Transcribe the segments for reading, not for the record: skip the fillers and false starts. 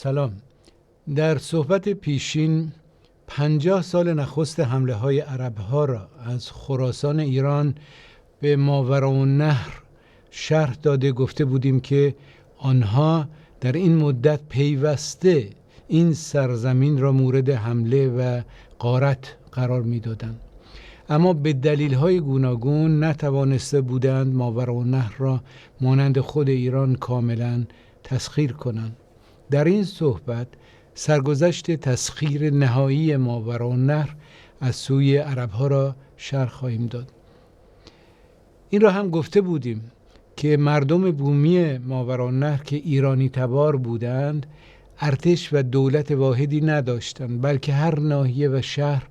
سلام. در صحبت پیشین 50 سال نخست حمله های عرب ها را از خراسان ایران به ماوراءالنهر شرح داده گفته بودیم که آنها در این مدت پیوسته این سرزمین را مورد حمله و غارت قرار می دادند، اما به دلیل های گوناگون نتوانسته بودند ماوراءالنهر را مانند خود ایران کاملا تسخیر کنند. در این صحبت سرگذشت تسخیر نهایی ماوراءالنهر از سوی عربها را شرح خواهیم داد. این را هم گفته بودیم که مردم بومی ماوراءالنهر که ایرانی تبار بودند ارتش و دولت واحدی نداشتند، بلکه هر ناحیه و شهر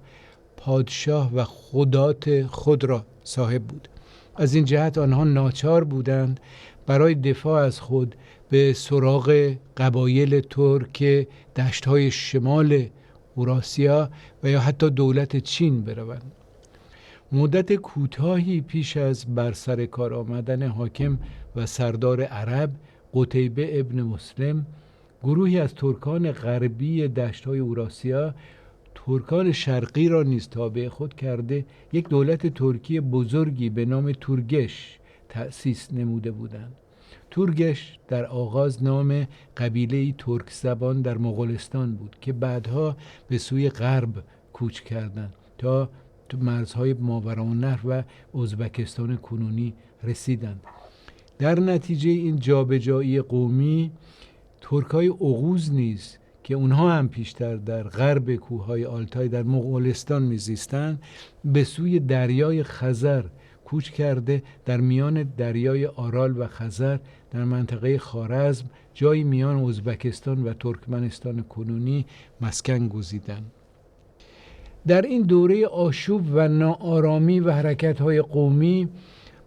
پادشاه و خدات خود را صاحب بود. از این جهت آنها ناچار بودند برای دفاع از خود به سراغ قبایل ترک دشت‌های شمال اوراسیا و یا حتی دولت چین بروند. مدت کوتاهی پیش از بر سر کار آمدن حاکم و سردار عرب قتیبه ابن مسلم، گروهی از ترکان غربی دشت‌های اوراسیا ترکان شرقی را نیز تابع خود کرده یک دولت ترکی بزرگی به نام تورگش تأسیس نموده بودند. تورگش در آغاز نام قبیله‌ای ترک زبان در مغولستان بود که بعدها به سوی غرب کوچ کردند تا تو مرزهای ماوراءالنهر و ازبکستان کنونی رسیدند. در نتیجه این جابجایی قومی ترکای اوغوز نیز که اونها هم پیشتر در غرب کوههای آلتای در مغولستان میزیستند به سوی دریای خزر کوچ کرده در میان دریای آرال و خزر در منطقه خوارزم جایی میان ازبکستان و ترکمنستان کنونی مسکن گزیدند. در این دوره آشوب و ناآرامی و حرکت‌های قومی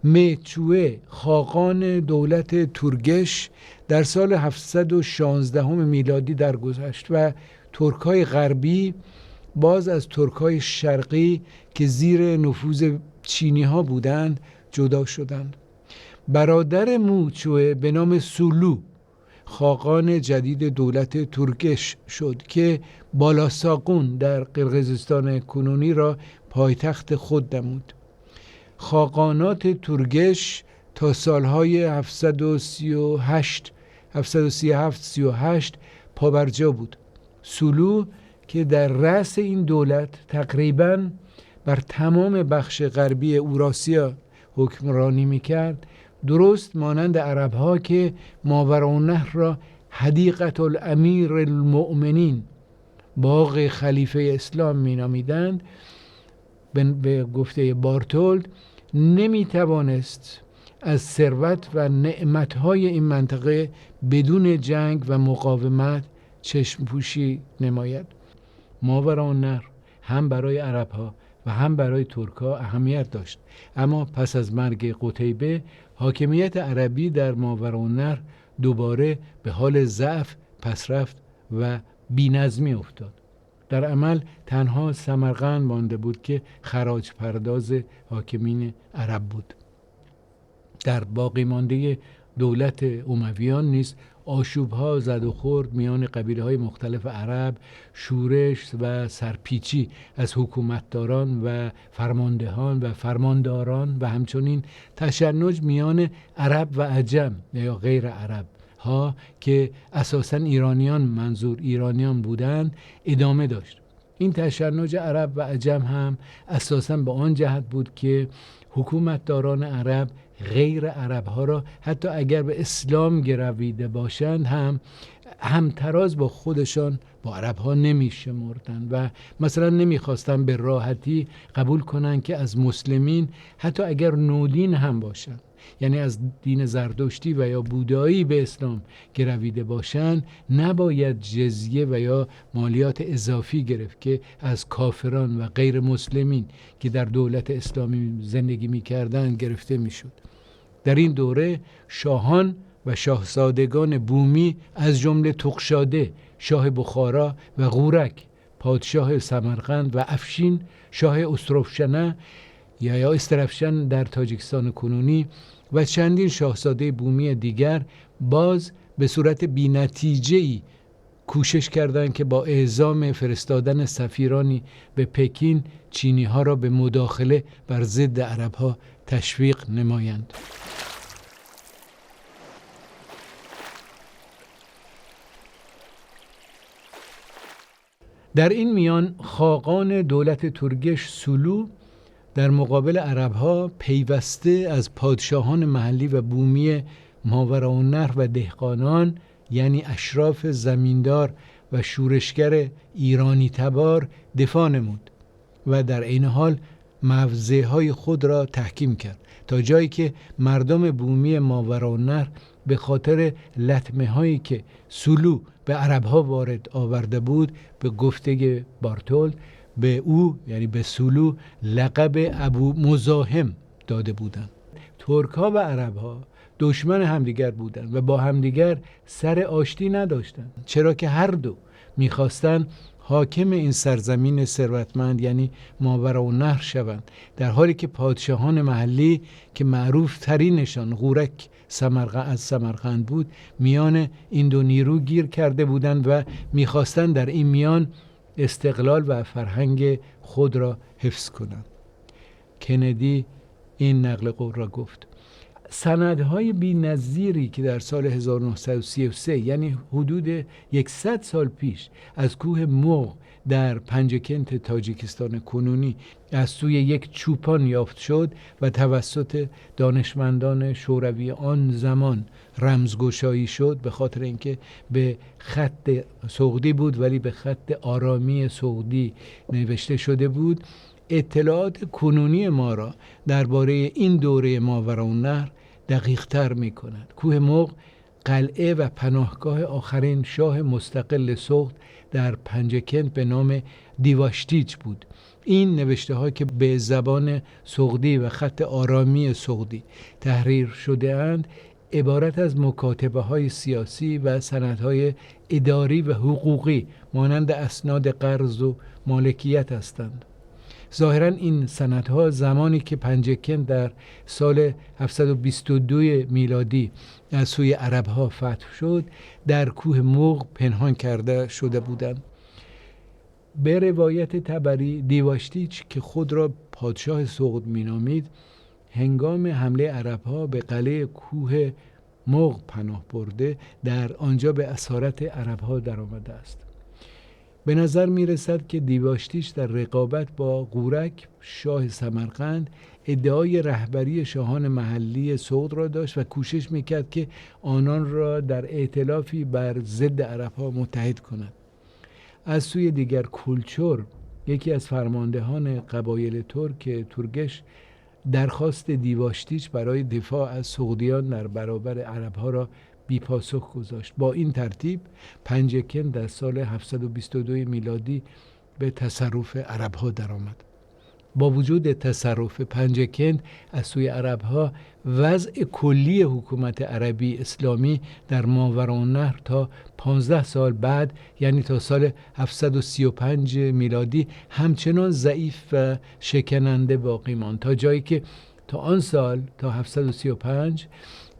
میچوه خاقان دولت تورگش در سال 716 میلادی درگذشت و ترک‌های غربی باز از ترک‌های شرقی که زیر نفوذ چینی‌ها بودند جدا شدند. برادر موچوه به نام سولو خاقان جدید دولت ترکش شد که بالاساقون در قرقیزستان کنونی را پایتخت خود نمود. خاقانات تورگش تا سالهای 737-38 پابرجا بود. سولو که در رأس این دولت تقریباً بر تمام بخش غربی اوراسیا حکمرانی میکرد، درست مانند عربها که ماوراءالنهر را حدیقة الامیر المؤمنین باغ خلیفه اسلام مینامیدند، به گفته بارتولد نمیتوانست از ثروت و نعمتهای این منطقه بدون جنگ و مقاومت چشم پوشی نماید. ماوراءالنهر هم برای عربها و هم برای ترک‌ها اهمیت داشت، اما پس از مرگ قتیبه حاکمیت عربی در ماوراءالنهر دوباره به حال ضعف پس رفت و بی‌نظمی افتاد. در عمل تنها سمرقند مانده بود که خراج پرداز حاکمین عرب بود. در باقی مانده دولت امویان نیز آشوب‌ها زد و خورد میان قبیله‌های مختلف عرب، شورش و سرپیچی از حکومتداران و فرماندهان و فرمانداران و همچنین تشنج میان عرب و عجم یا غیر عرب ها که اساساً ایرانیان منظور ایرانیان بودند ادامه داشت. این تشنج عرب و عجم هم اساساً به آن جهت بود که حکومتداران عرب غیر عرب ها را حتی اگر به اسلام گرویده باشند هم همتراز با خودشان با عرب ها نمی شمردند و مثلا نمی خواستند به راحتی قبول کنند که از مسلمین حتی اگر نودین هم باشند، یعنی از دین زرتشتی و یا بودایی به اسلام گرویده باشند، نباید جزیه و یا مالیات اضافی گرفت که از کافران و غیر مسلمین که در دولت اسلامی زندگی می‌کردند گرفته می‌شد. در این دوره شاهان و شاهزادگان بومی از جمله تقشاده شاه بخارا و غورک پادشاه سمرقند و افشین شاه استرفشنه یا استرفشن در تاجیکستان کنونی و چندین شاهزاده بومی دیگر باز به صورت بی‌نتیجه‌ای کوشش کردند که با اعزام فرستادن سفیرانی به پکین چینی ها را به مداخله بر ضد عرب ها تشویق نمایند. در این میان خاقان دولت ترگش سولو در مقابل عربها پیوسته از پادشاهان محلی و بومی ماوراءالنهر و دهقانان، یعنی اشراف زمیندار و شورشگر ایرانی تبار دفاع نمود و در این حال موضعهای خود را تحکیم کرد، تا جایی که مردم بومی ماوراءالنهر به خاطر لطمه هایی که سولو به عربها وارد آورده بود، به گفته بارتولد به او یعنی به سولو لقب ابو مزاحم داده بودند. ترک ها و عرب ها دشمن همدیگر بودند و با همدیگر سر آشتی نداشتند، چرا که هر دو میخواستند حاکم این سرزمین ثروتمند یعنی ماوراءالنهر شوند، در حالی که پادشاهان محلی که معروف ترینشان غورک از سمرقند بود میان این دو نیرو گیر کرده بودند و میخواستند در این میان استقلال و فرهنگ خود را حفظ کنند. کندی این نقل قول را گفت. سندهای بی‌نظیری که در سال 1933 یعنی حدود 100 سال پیش از کوه موغ در پنجکنت تاجیکستان کنونی از سوی یک چوپان یافت شد و توسط دانشمندان شوروی آن زمان رمزگشایی شد، به خاطر اینکه به خط سغدی بود ولی به خط آرامی سغدی نوشته شده بود، اطلاعات کنونی ما را درباره این دوره ماوراءالنهر دقیق تر می کند. کوه موغ قلعه و پناهگاه آخرین شاه مستقل سغد در پنجکنت به نام دیواشتیچ بود. این نوشته ها که به زبان سغدی و خط آرامی سغدی تحریر شده اند عبارت از مکاتبه های سیاسی و سندهای اداری و حقوقی مانند اسناد قرض و مالکیت هستند. ظاهراً این سندها زمانی که پنجکنت در سال 722 میلادی از سوی عربها فتح شد در کوه موغ پنهان کرده شده بودند. به روایت طبری دیواشتیچ که خود را پادشاه سغد مینامید هنگام حمله عربها به قلعه کوه موغ پناه برده در آنجا به اسارت عربها درآمده است. به نظر می رسد که دیواشتیچ در رقابت با غورک شاه سمرقند ادعای رهبری شاهان محلی سغد را داشت و کوشش می کرد که آنان را در ائتلافی بر ضد عربها متحد کند. از سوی دیگر کلچور یکی از فرماندهان قبایل ترگش درخواست دیواشتیچ برای دفاع از سغدیان در برابر عربها را بی پاسخ گذاشت. با این ترتیب پنجکنت در سال 722 میلادی به تصرف عربها درآمد. با وجود تصرف پنجکنت از سوی عربها وضع کلی حکومت عربی اسلامی در ماوراءالنهر تا 15 سال بعد یعنی تا سال 735 میلادی همچنان ضعیف و شکننده باقی ماند، تا جایی که تا آن سال تا 735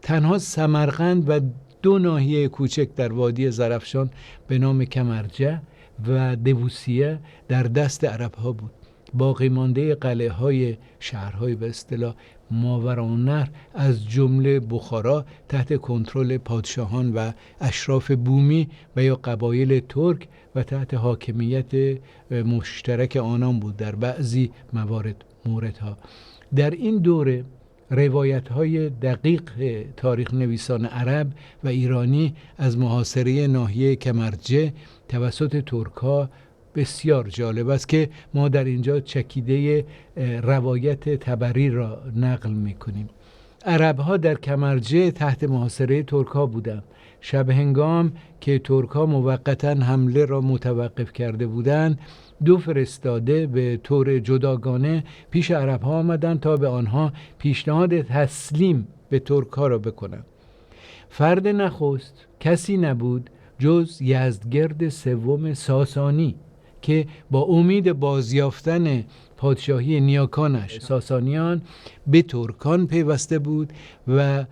تنها سمرقند و 2 ناحیه کوچک در وادی زرافشان به نام کمرجه و دبوسیه در دست عربها بود. باقی مانده قلعه های شهرهای به اصطلاح ماوراءالنهر از جمله بخارا تحت کنترل پادشاهان و اشراف بومی و یا قبایل ترک و تحت حاکمیت مشترک آنان بود در بعضی موردها. در این دوره روایت‌های دقیق تاریخ نویسان عرب و ایرانی از محاصره ناحیه کمرجه توسط ترک‌ها بسیار جالب است که ما در اینجا چکیده روایت طبری را نقل می‌کنیم. عرب‌ها در کمرجه تحت محاصره ترک‌ها بودند. شب هنگام که ترک‌ها موقتاً حمله را متوقف کرده بودند 2 فرستاده به طور جداگانه پیش عرب‌ها آمدند تا به آنها پیشنهاد تسلیم به ترک‌ها را بکنند. فرد نخست کسی نبود جز یزدگرد سوم ساسانی که با امید بازیافتن پادشاهی نیاکانش ساسانیان به ترکان پیوسته بود و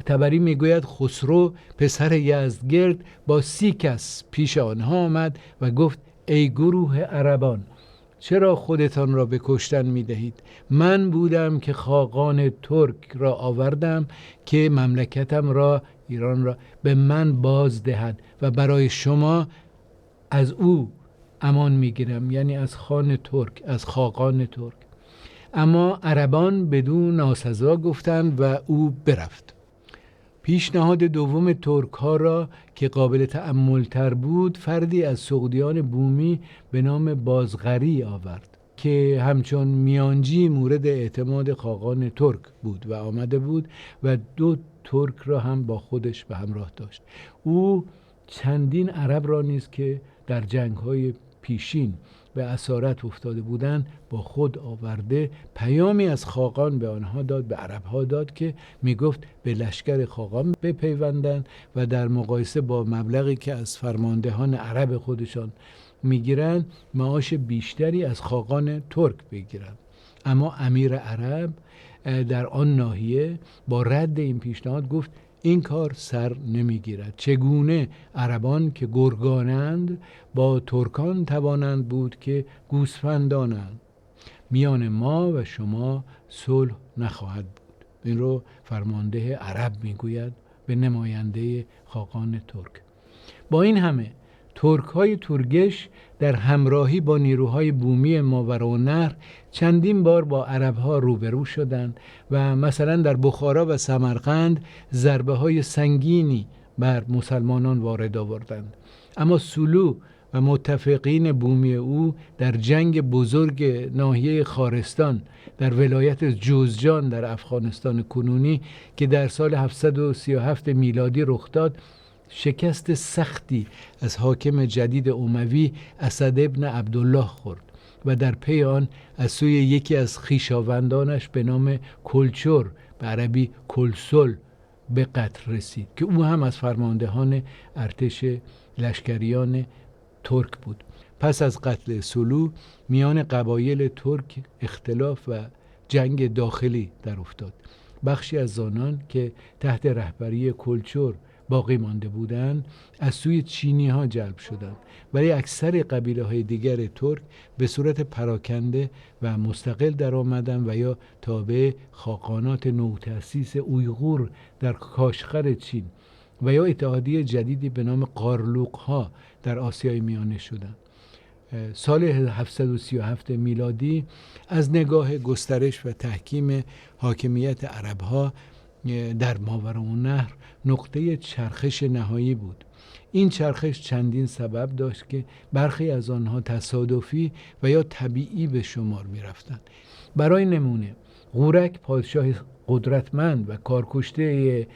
تبری میگوید خسرو پسر یزدگرد با 30 کس پیش آنها آمد و گفت ای گروه عربان، چرا خودتان را به کشتن می دهید؟ من بودم که خاقان ترک را آوردم که مملکتم را، ایران را، به من باز دهد و برای شما از او امان می گیرم، یعنی از خان ترک، از خاقان ترک. اما عربان بدون ناسزا گفتند و او برفت. پیشنهاد دوم ترک ها را که قابل تأمل تر بود، فردی از سغدیان بومی به نام بازغری آورد که همچون میانجی مورد اعتماد خاقان ترک بود و آمده بود و 2 ترک را هم با خودش به همراه داشت. او چندین عرب را نیز که در جنگ‌های پیشین به اسارت افتاده بودند با خود آورده پیامی از خاقان به آنها داد، به عربها داد که میگفت به لشکر خاقان بپیوندند و در مقایسه با مبلغی که از فرماندهان عرب خودشان میگیرند معاش بیشتری از خاقان ترک بگیرند. اما امیر عرب در آن ناحیه با رد این پیشنهاد گفت این کار سر نمیگیرد. چگونه عربان که گرگانند با ترکان توانند بود که گوسفندانند؟ میان ما و شما صلح نخواهد بود. این رو فرمانده عرب میگوید به نماینده خاقان ترک. با این همه ترک‌های تورگش در همراهی با نیروهای بومی ماوراءالنهر چندین بار با عرب‌ها روبرو شدند و مثلا در بخارا و سمرقند ضربه‌های سنگینی بر مسلمانان وارد آوردند. اما سلو و متفقین بومی او در جنگ بزرگ ناحیه خارستان در ولایت جوزجان در افغانستان کنونی که در سال 737 میلادی رخ داد، شکست سختی از حاکم جدید اموی اسد ابن عبدالله خورد و در پی آن از سوی یکی از خویشاوندانش به نام کلچر، به عربی کلسل، به قتل رسید که او هم از فرماندهان ارتش لشکریان ترک بود. پس از قتل سلو میان قبایل ترک اختلاف و جنگ داخلی در افتاد. بخشی از آنان که تحت رهبری کلچر باقی مانده بودند از سوی چینی ها جلب شدند، ولی اکثر قبیله های دیگر ترک به صورت پراکنده و مستقل در آمدند و یا تابع خاقانات نوتأسیس اویغور در کاشغر چین و یا اتحادیه جدیدی به نام قارلوق ها در آسیای میانه شدند. سال 737 میلادی از نگاه گسترش و تحکیم حاکمیت عربها در ماوراءالنهر نقطه چرخش نهایی بود. این چرخش چندین سبب داشت که برخی از آنها تصادفی و یا طبیعی به شمار می رفتند. برای نمونه غورک پادشاه قدرتمند و کارکشته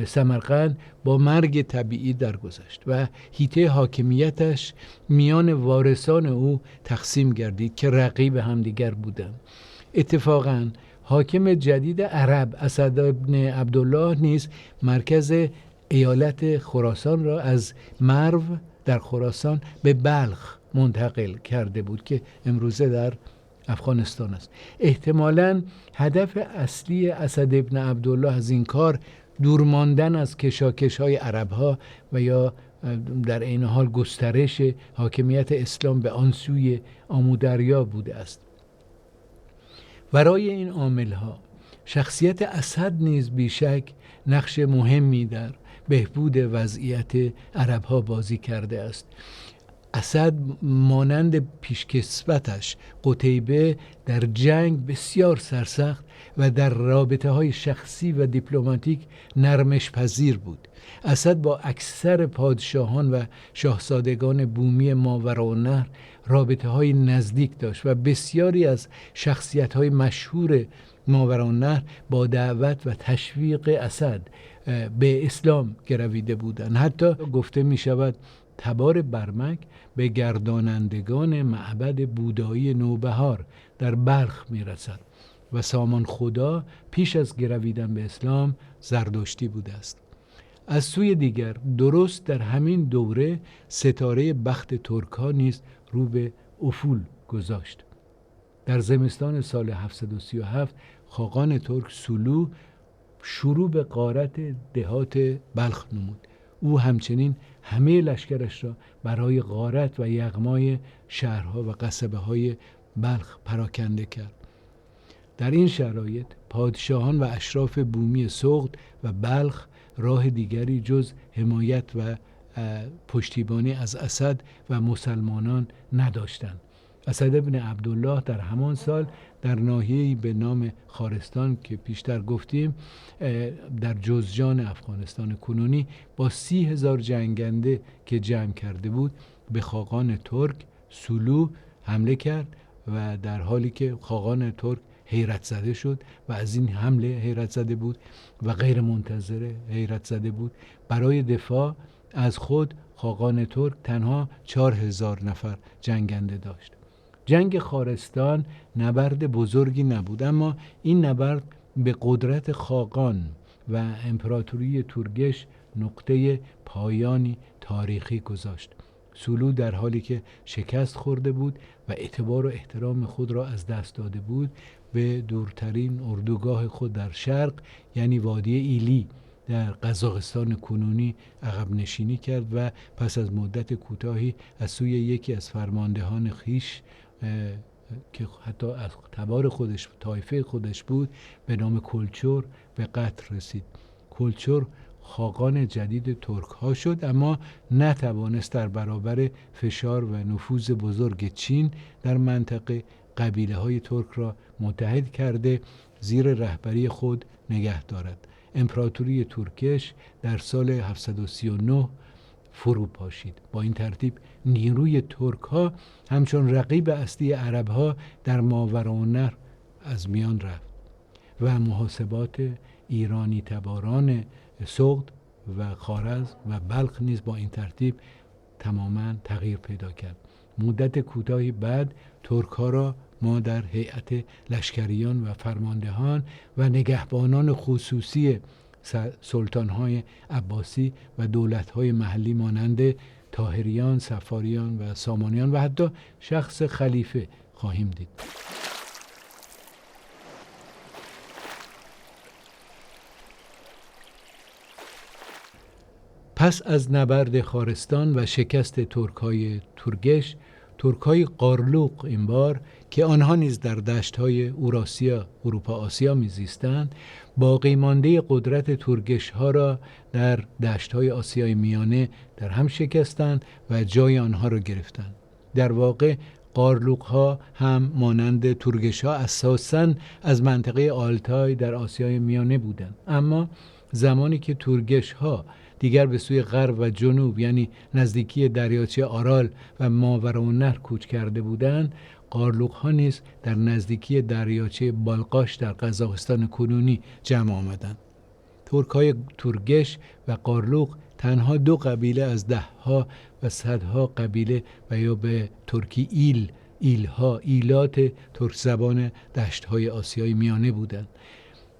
سمرقند با مرگ طبیعی درگذشت و حیطه حاکمیتش میان وارثان او تقسیم گردید که رقیب همدیگر بودند. اتفاقاً حاکم جدید عرب اسد بن عبدالله نیز مرکز ایالت خراسان را از مرو در خراسان به بلخ منتقل کرده بود که امروزه در افغانستان است. احتمالاً هدف اصلی اسد بن عبدالله از این کار دور ماندن از کشاکش‌های عرب‌ها و یا در عین حال گسترش حاکمیت اسلام به آن سوی آمودریا بوده است. برای این عامل‌ها شخصیت اسد نیز بیشک نقش مهمی در بهبود وضعیت عرب‌ها بازی کرده است. اسد مانند پیشکسوتش قتیبه در جنگ بسیار سرسخت و در رابطه‌های شخصی و دیپلماتیک نرمش پذیر بود. اسد با اکثر پادشاهان و شاهزادگان بومی ماوراءالنهر رابطه‌های نزدیک داشت و بسیاری از شخصیت‌های مشهور ماوراءالنهر با دعوت و تشویق اسد به اسلام گرویده بودند. حتی گفته می شود تبار برمک به گردانندگان معبد بودایی نوبهار در بلخ می رسد و سامان خدا پیش از گرویدن به اسلام زردشتی بوده است. از سوی دیگر درست در همین دوره ستاره بخت ترک‌ها نیز رو به افول گذاشت. در زمستان سال 737 خاقان ترک سلو شروع به غارت دهات بلخ نمود. او همچنین همه لشکرش را برای غارت و یغمای شهرها و قصبه های بلخ پراکنده کرد. در این شرایط پادشاهان و اشراف بومی سغد و بلخ راه دیگری جز حمایت و پشتیبانی از اسد و مسلمانان نداشتند. اسد بن عبدالله در همان سال در ناحیه‌ای به نام خارستان که پیشتر گفتیم در جوزجان افغانستان کنونی با 30,000 جنگنده که جمع کرده بود به خاقان ترک سولو حمله کرد و در حالی که خاقان ترک حیرت زده شد و از این حمله حیرت زده بود و غیر منتظره حیرت زده بود، برای دفاع از خود خاقان ترک تنها 4,000 نفر جنگنده داشت. جنگ خارستان نبرد بزرگی نبود، اما این نبرد به قدرت خاقان و امپراتوری تورگش نقطه پایانی تاریخی گذاشت. سولو در حالی که شکست خورده بود و اعتبار و احترام خود را از دست داده بود، به دورترین اردوگاه خود در شرق یعنی وادی ایلی در قزاقستان کنونی عقب نشینی کرد و پس از مدت کوتاهی از سوی یکی از فرماندهان خیش که حتی از تبار خودش طایفه خودش بود به نام کلچور به قتل رسید. کلچور خاقان جدید ترک ها شد، اما نتوانست در برابر فشار و نفوذ بزرگ چین در منطقه قبیله های ترک را متحد کرده زیر رهبری خود نگه دارد. امپراتوری ترکش در سال 739 فرو پاشید. با این ترتیب نیروی ترک ها همچون رقیب اصلی عرب ها در ماوراءالنهر از میان رفت و محاسبات ایرانی تباران سغد و خوارزم و بلخ نیز با این ترتیب تماما تغییر پیدا کرد. مدت کوتاهی بعد ترک ها را ما در هیئت لشکریان و فرماندهان و نگهبانان خصوصی سلطان‌های عباسی و دولت‌های محلی مانند طاهریان، صفاریان و سامانیان و حتی شخص خلیفه خواهیم دید. پس از نبرد خارستان و شکست ترک‌های تورگش، ترک‌های قارلوق این بار که آنها نیز در دشت‌های اوراسیا، اروپا آسیا می‌زیستند، باقی مانده قدرت تورگش‌ها را در دشت‌های آسیای میانه در هم شکستند و جای آنها را گرفتند. در واقع قارلوق‌ها هم مانند تورگش‌ها اساساً از منطقه آلتای در آسیای میانه بودند، اما زمانی که تورگش‌ها دیگر به سوی غرب و جنوب یعنی نزدیکی دریاچه آرال و ماوراءالنهر کوچ کرده بودند، قارلوق‌ها نیز در نزدیکی دریاچه بالقاش در قزاقستان کنونی جمع آمدند. ترک‌های تورگش و قارلوق تنها دو قبیله از ده‌ها و صدها قبیله و یا به ترکی ایلات ترک زبان دشت‌های آسیای میانه بودند.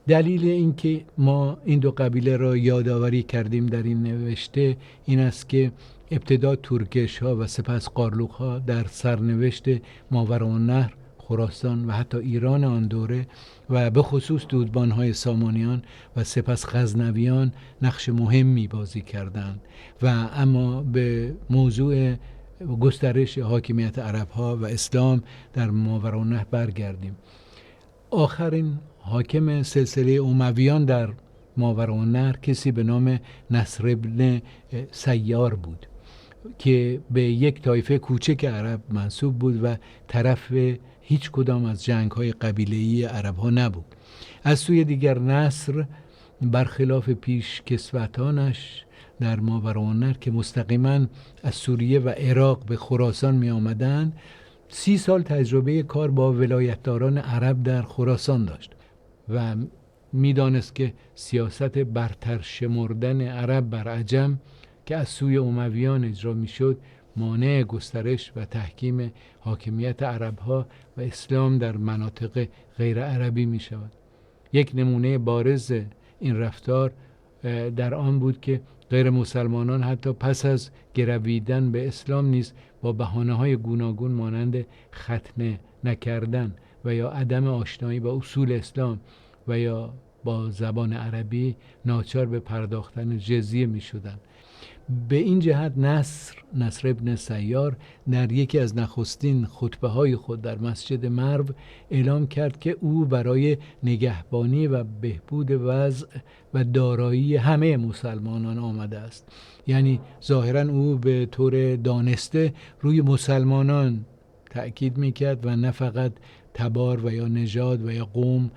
دلیل اینکه ما این دو قبیله را یادآوری کردیم در این نوشته این است که ابتدا تورگش ها و سپس قارلوق ها در سرنوشت ماوراءالنهر، خراسان و حتی ایران آن دوره و به خصوص دودبان های سامانیان و سپس غزنویان نقش مهمی بازی کردند و اما به موضوع گسترش حاکمیت عرب ها و اسلام در ماوراءالنهر برگردیم. آخرین حاکم سلسله امویان در ماوراءالنهر کسی به نام نصر ابن سیار بود که به یک طایفه کوچک عرب منسوب بود و طرف هیچ کدام از جنگ‌های قبیله‌ای عرب‌ها نبود. از سوی دیگر نصر برخلاف پیش کسوتانش در ماوراءالنهر که مستقیما از سوریه و عراق به خراسان می آمدند 30 سال تجربه کار با ولایتداران عرب در خراسان داشت و میدانست که سیاست برتر شمردن عرب بر عجم که از سوی امویان اجرا میشد مانع گسترش و تحکیم حاکمیت عربها و اسلام در مناطق غیر عربی می شود. یک نمونه بارز این رفتار در آن بود که غیر مسلمانان حتی پس از گرویدن به اسلام نیز با بهانه‌های گوناگون مانند ختنه نکردن و یا عدم آشنایی با اصول اسلام و یا با زبان عربی ناچار به پرداختن جزیه می شدن. به این جهت نصر ابن سیار در یکی از نخستین خطبه های خود در مسجد مرو اعلام کرد که او برای نگهبانی و بهبود وضع و دارایی همه مسلمانان آمده است. یعنی ظاهرا او به طور دانسته روی مسلمانان تأکید میکرد و نه فقط تبار و یا نژاد و یا قوم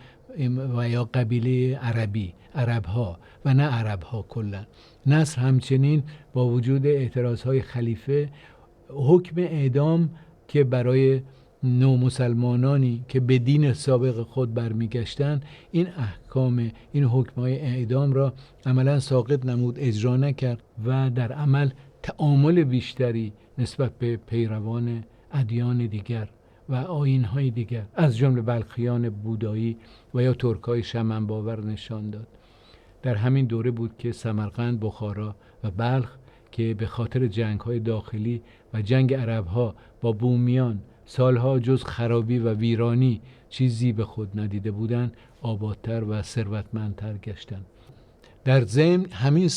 و یا قبیله عربها و نه عربها کلا. نصر همچنین با وجود اعتراضهای خلیفه حکم اعدام که برای نومسلمانانی که به دین سابق خود برمیگشتند این حکمهای اعدام را عملا ساقط نمود، اجرا نکرد و در عمل تعامل بیشتری نسبت به پیروان ادیان دیگر و آیین‌های دیگر از جمله بلخیان بودایی و یا ترکای شمن باور نشان داد. در همین دوره بود که سمرقند، بخارا و بلخ که به خاطر جنگ‌های داخلی و جنگ عرب‌ها با بومیان سالها جز خرابی و ویرانی چیزی به خود ندیده بودند، آبادتر و ثروتمندتر گشتند. در ضمن همین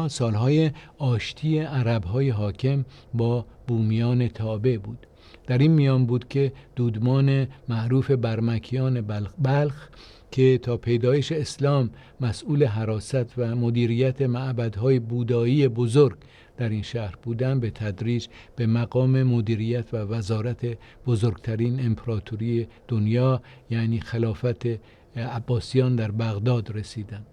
سالهای آشتی عرب‌های حاکم با بومیان تابع بود. در این میان بود که دودمان معروف برمکیان بلخ که تا پیدایش اسلام مسئول حراست و مدیریت معبدهای بودایی بزرگ در این شهر بودند، به تدریج به مقام مدیریت و وزارت بزرگترین امپراتوری دنیا یعنی خلافت عباسیان در بغداد رسیدند.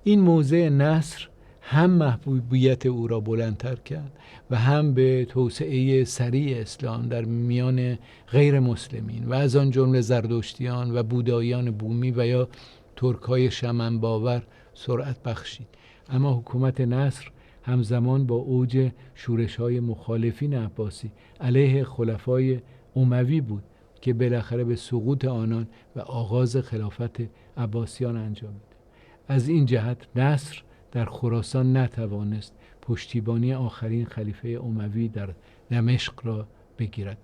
این موضع نصر هم محبوبیت او را بلندتر کرد و هم به توسعه سریع اسلام در میان غیر مسلمین و از آن جمله زردشتیان و بوداییان بومی و یا ترکای شمن باور سرعت بخشید. اما حکومت نصر همزمان با اوج شورش‌های مخالفین عباسی علیه خلفای اموی بود که بالاخره به سقوط آنان و آغاز خلافت عباسیان انجامید. از این جهت نصر در خراسان نتوانست پشتیبانی آخرین خلیفه اموی در دمشق را بگیرد.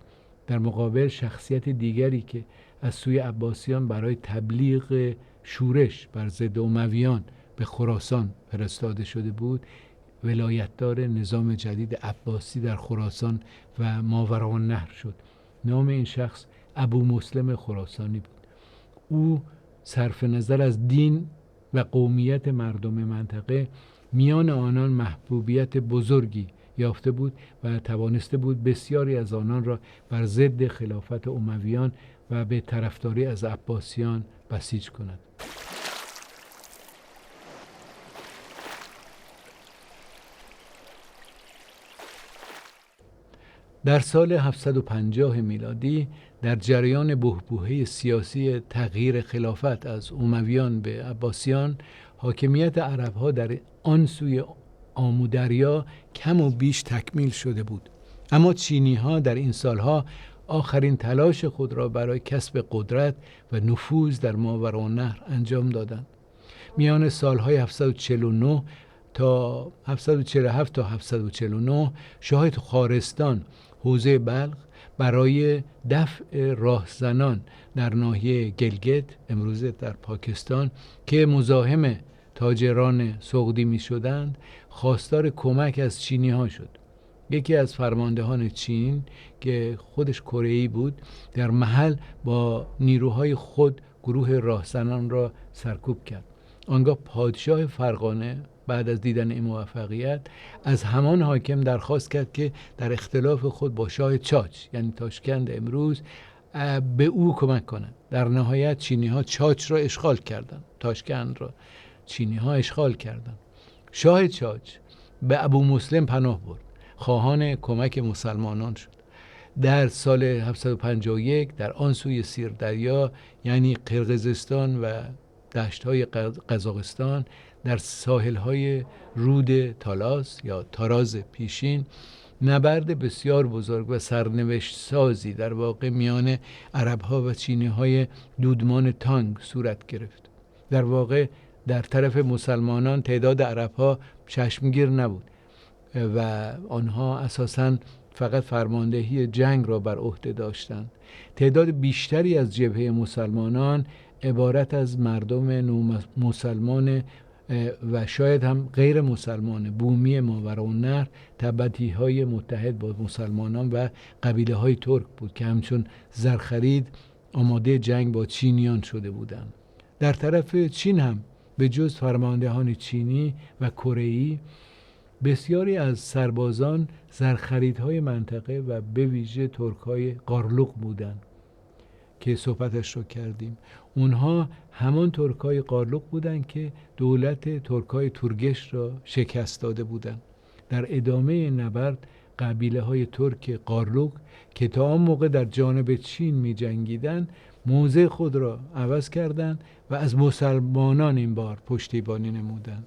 در مقابل شخصیت دیگری که از سوی عباسیان برای تبلیغ شورش بر ضد امویان به خراسان فرستاده شده بود، ولایتدار نظام جدید عباسی در خراسان و ماوراءالنهر شد. نام این شخص ابو مسلم خراسانی بود. او صرف نظر از دین و قومیت مردم منطقه میان آنان محبوبیت بزرگی یافته بود و توانسته بود بسیاری از آنان را بر ضد خلافت امویان و به طرفداری از عباسیان بسیج کند. در سال 750 میلادی در جریان بحبوحه سیاسی تغییر خلافت از امویان به عباسیان، حاکمیت عرب‌ها در آن سوی آمودریا کم و بیش تکمیل شده بود. اما چینی‌ها در این سالها آخرین تلاش خود را برای کسب قدرت و نفوذ در ماوراءالنهر انجام دادند. میان سالهای 749 تا 747 تا 749 شاه خارستان حوزه بلخ برای دفع راهزنان در ناحیه گلگت امروزه در پاکستان که مزاحم تاجران سعودی می شدند خواستار کمک از چینی ها شد. یکی از فرماندهان چین که خودش کره‌ای بود در محل با نیروهای خود گروه راهزنان را سرکوب کرد. آنگاه پادشاه فرغانه بعد از دیدن این موفقیت از همان حاکم درخواست کرد که در اختلاف خود با شاه چاچ یعنی تاشکند امروز به او کمک کنند. در نهایت چینی ها چاچ را اشغال کردند، تاشکند را چینی ها اشغال کردند. شاه چاچ به ابو مسلم پناه برد، خواهان کمک مسلمانان شد. در سال 751 در آن سوی سیردریا یعنی قرقیزستان و دشت‌های قزاقستان در ساحل‌های رود تالاس یا تاراز پیشین نبرد بسیار بزرگ و سرنوشت سازی در واقع میان عرب‌ها و چینی‌های دودمان تانگ صورت گرفت. در واقع در طرف مسلمانان تعداد عرب‌ها چشمگیر نبود و آنها اساساً فقط فرماندهی جنگ را بر عهده داشتند. تعداد بیشتری از جبهه مسلمانان عبارت از مردم مسلمان و شاید هم غیر مسلمان بومی ماوراءالنهر تبعیدهای متحد با مسلمانان و قبیله های ترک بود که همچون زرخرید آماده جنگ با چینیان شده بودند. در طرف چین هم به جز فرماندهان چینی و کره‌ای بسیاری از سربازان زرخریدهای منطقه و به ویژه ترک‌های قارلوق بودند که صحبتش رو کردیم. اونها همان ترک‌های قارلوق بودند که دولت ترک‌های تورگش را شکست داده بودند. در ادامه نبرد قبیله‌های ترک قارلوق که تا آن موقع در جانب چین می جنگیدند موضع خود را عوض کردند و از مسلمانان این بار پشتیبانی نمودند.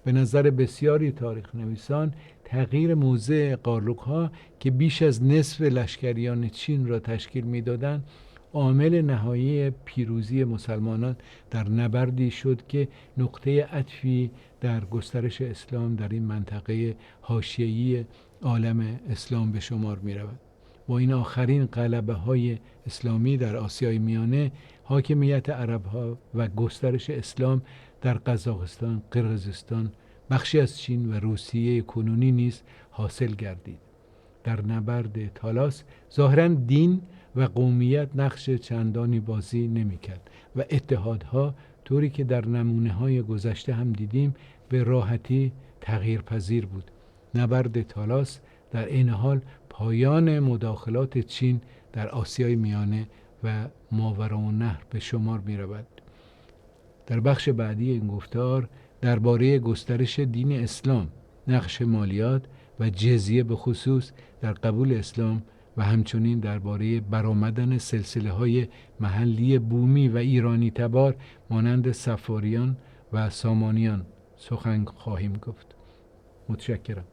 به نظر بسیاری تاریخ نویسان تغییر موضع قارلوق‌ها که بیش از نصف لشکریان چین را تشکیل می‌دادند عامل نهایی پیروزی مسلمانان در نبردی شد که نقطه عطفی در گسترش اسلام در این منطقه حاشیه‌ای عالم اسلام به شمار می‌رود. با این آخرین غلبه‌های اسلامی در آسیای میانه حاکمیت عرب‌ها و گسترش اسلام در قزاقستان، قرقیزستان، بخشی از چین و روسیه کنونی نیز حاصل گردید. در نبرد تالاس ظاهراً دین و قومیت نقش چندانی بازی نمی‌کرد و اتحادها طوری که در نمونه‌های گذشته هم دیدیم به راحتی تغییرپذیر بود. نبرد تالاس در این حال پایان مداخلات چین در آسیای میانه و ماوراءالنهر به شمار می‌رود. در بخش بعدی این گفتار درباره گسترش دین اسلام، نقش مالیات و جزیه به خصوص در قبول اسلام و همچنین درباره برآمدن سلسله‌های محلی بومی و ایرانی تبار مانند صفاریان و سامانیان سخن خواهیم گفت. متشکرم.